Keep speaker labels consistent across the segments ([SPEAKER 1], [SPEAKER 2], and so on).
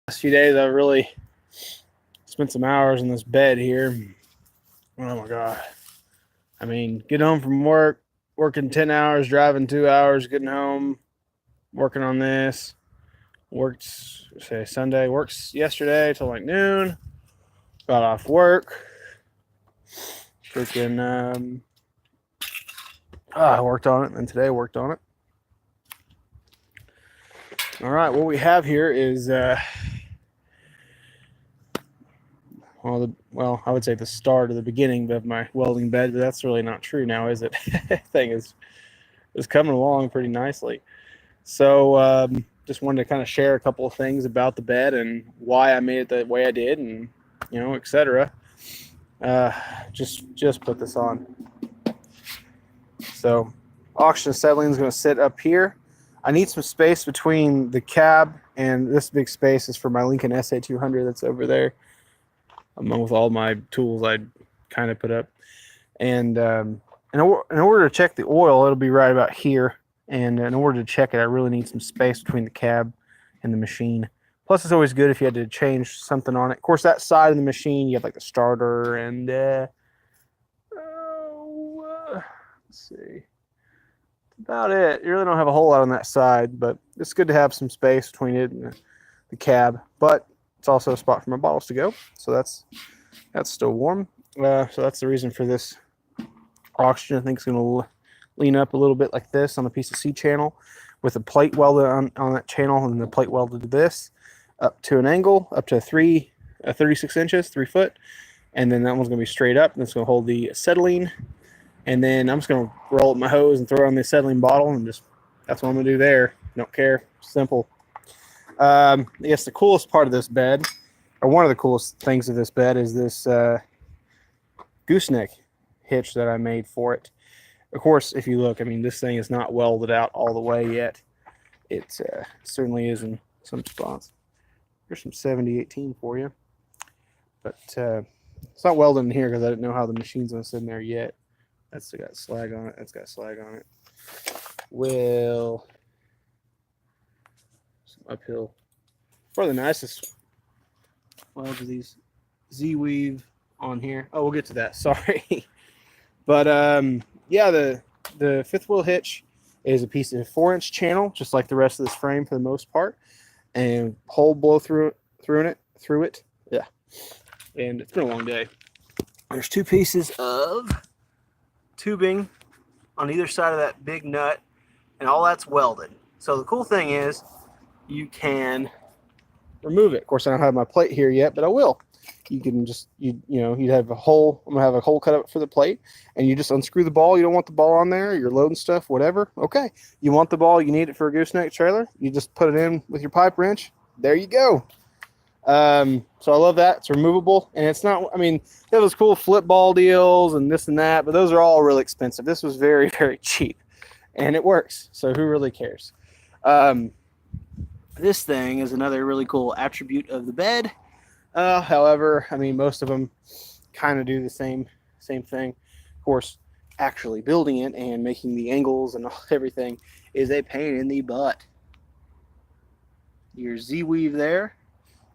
[SPEAKER 1] Last few days, I've really spent some hours in this bed here. Oh my god! I mean, getting home from work, working 10 hours, driving 2 hours, getting home, working on this. Worked say Sunday. Works yesterday till like noon. Got off work. Freaking I worked on it, and today worked on it. All right, what we have here is well, I would say the start of the beginning of my welding bed, but that's really not true now, is it? Thing is coming along pretty nicely. So just wanted to kind of share a couple of things about the bed and why I made it the way I did, and etc. Just put this on. So oxygen acetylene is going to sit up here. I need some space between the cab and this big space is for my Lincoln SA200 that's over there, along with all my tools I'd kind of put up. And in order to check the oil, it'll be right about here. And in order to check it, I really need some space between the cab and the machine. Plus, it's always good if you had to change something on it. Of course, that side of the machine, you have like the starter and let's see. About it. You really don't have a whole lot on that side, but it's good to have some space between it and the cab. But it's also a spot for my bottles to go, so that's still warm. So that's the reason for this oxygen. I think it's going to lean up a little bit like this on a piece of C channel with a plate welded on that channel, and the plate welded to this up to an angle up to 36 inches, 3 foot, and then that one's going to be straight up, and it's going to hold the acetylene. And then I'm just going to roll up my hose and throw it on the acetylene bottle, and that's what I'm going to do there. Don't care. Simple. Yes, the coolest part of this bed, or one of the coolest things of this bed, is this gooseneck hitch that I made for it. Of course, if you look, I mean, this thing is not welded out all the way yet. It certainly is in some spots. Here's some 7018 for you. But it's not welded in here because I didn't know how the machine's going to sit in there yet. That's got slag on it. That's got slag on it. Well, some uphill. Probably the nicest welds of these Z-weave on here. Oh, we'll get to that. Sorry. But yeah, the fifth wheel hitch is a piece of 4-inch channel, just like the rest of this frame for the most part, and hole blow through it. Yeah, and it's been a long day. There's 2 pieces of tubing on either side of that big nut, and all that's welded. So the cool thing is you can remove it. Of course, I don't have my plate here yet, but I will. You can just you'd have a hole. I'm gonna have a hole cut up for the plate, and you just unscrew the ball. You don't want the ball on there. You're loading stuff, whatever. Okay, you want the ball. You need it for a gooseneck trailer. You just put it in with your pipe wrench. There you go. So I love that. It's removable, and it's not. I mean, they have those cool flip ball deals and this and that, but those are all really expensive. This was very, very cheap, and it works. So who really cares? This thing is another really cool attribute of the bed. However, I mean, most of them kind of do the same thing. Of course, actually building it and making the angles and everything is a pain in the butt. Your Z-weave there.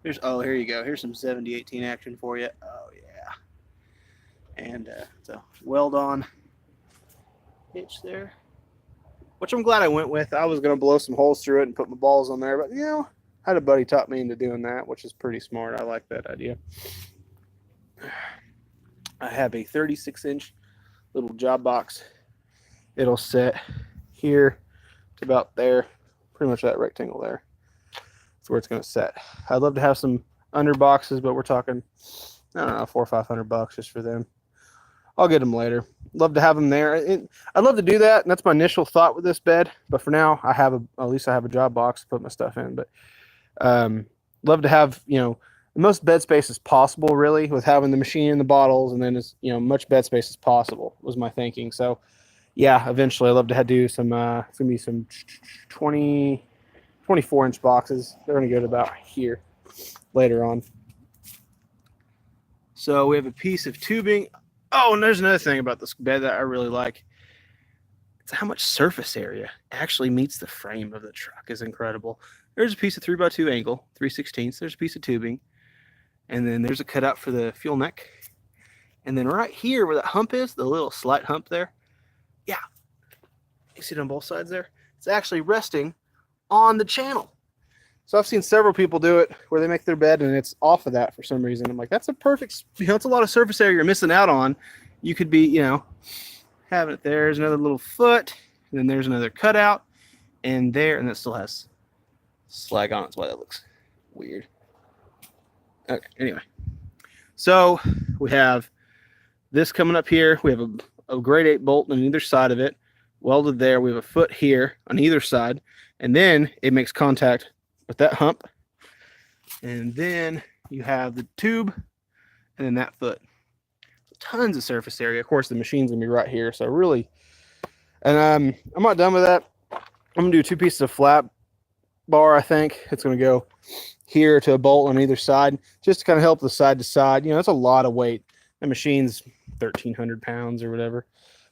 [SPEAKER 1] Here you go. Here's some 7018 action for you. Oh yeah. And so weld on hitch there, which I'm glad I went with. I was gonna blow some holes through it and put my balls on there, but I had a buddy taught me into doing that, which is pretty smart. I like that idea. I have a 36-inch little job box. It'll set here to about there, pretty much that rectangle there. That's where it's going to set. I'd love to have some under boxes, but we're talking, I don't know, $400 or $500 just for them. I'll get them later. Love to have them there. I'd love to do that, and that's my initial thought with this bed. But for now, at least I have a job box to put my stuff in. But love to have the most bed space as possible, really, with having the machine and the bottles, and then as much bed space as possible was my thinking. So yeah, eventually I'd love to do some. It's gonna be some 24-inch boxes. They're gonna go to about here later on. So we have a piece of tubing. Oh, and there's another thing about this bed that I really like. It's how much surface area actually meets the frame of the truck is incredible. There's a piece of 3x2 angle, 3/16. There's a piece of tubing. And then there's a cutout for the fuel neck. And then right here where that hump is, the little slight hump there, yeah, you see it on both sides there? It's actually resting on the channel. So I've seen several people do it where they make their bed and it's off of that for some reason. I'm like, that's a perfect, it's a lot of surface area you're missing out on. You could be, having it there. There's another little foot, and then there's another cutout, and there, and that still has slag on it. That's why that looks weird. Okay, anyway. So we have this coming up here. We have a grade 8 bolt on either side of it, welded there. We have a foot here on either side, and then it makes contact with that hump. And then you have the tube, and then that foot. Tons of surface area. Of course, the machine's gonna be right here. So really, and I'm not done with that. I'm gonna do 2 pieces of flat bar. I think it's gonna go here to a bolt on either side, just to kind of help the side to side. That's a lot of weight. The machine's 1,300 pounds or whatever,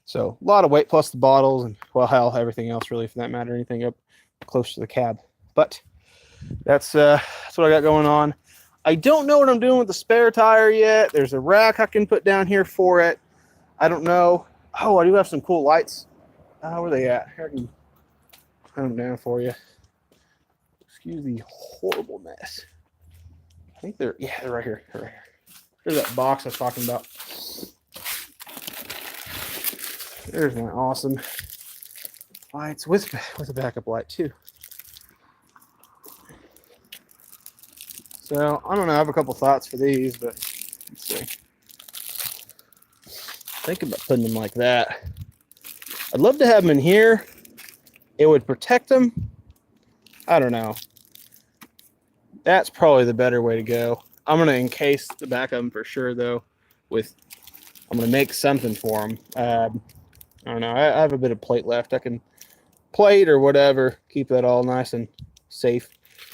[SPEAKER 1] so a lot of weight plus the bottles and, well, hell, everything else really, for that matter, anything up close to the cab. But that's what I got going on. I don't know what I'm doing with the spare tire yet. There's a rack I can put down here for it. I don't know. Oh, I do have some cool lights. Where are they at? Here, I can put them down for you. Excuse the horrible mess. I think they're right here. They're right here. There's that box I was talking about. There's my awesome lights with a backup light too. So, I don't know, I have a couple thoughts for these, but let's see. Think about putting them like that. I'd love to have them in here. It would protect them. I don't know. That's probably the better way to go. I'm going to encase the back of them for sure, though. I'm going to make something for them. I don't know. I have a bit of plate left. I can plate or whatever. Keep that all nice and safe.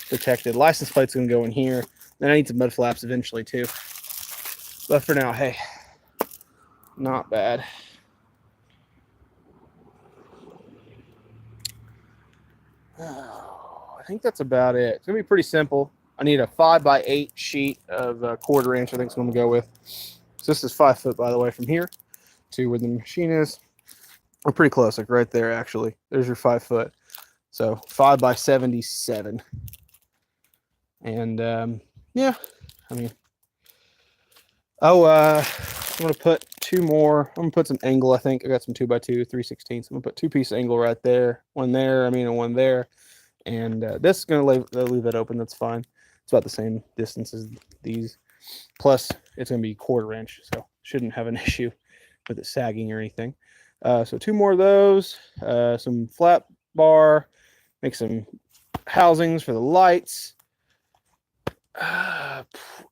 [SPEAKER 1] Protected. License plate's gonna go in here. Then I need some mud flaps eventually too. But for now, hey, not bad. I think that's about it. It's gonna be pretty simple. I need a 5x8 sheet of 1/4 inch. I think it's gonna go with. So this is 5 foot, by the way, from here to where the machine is. We're pretty close, like right there. Actually, there's your 5 foot. So 5x77. And yeah, I mean, I'm gonna put 2 more. I'm gonna put some angle. I think I got some 2x2 3/16. I'm gonna put 2 pieces of angle right there, one there, and one there, and this is gonna leave it open. That's fine. It's about the same distance as these, plus it's gonna be 1/4 inch, so shouldn't have an issue with it sagging or anything. So 2 more of those, some flat bar, make some housings for the lights.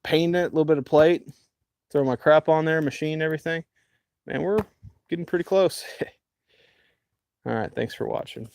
[SPEAKER 1] Paint it, a little bit of plate, throw my crap on there, machine everything. Man, we're getting pretty close. All right, thanks for watching.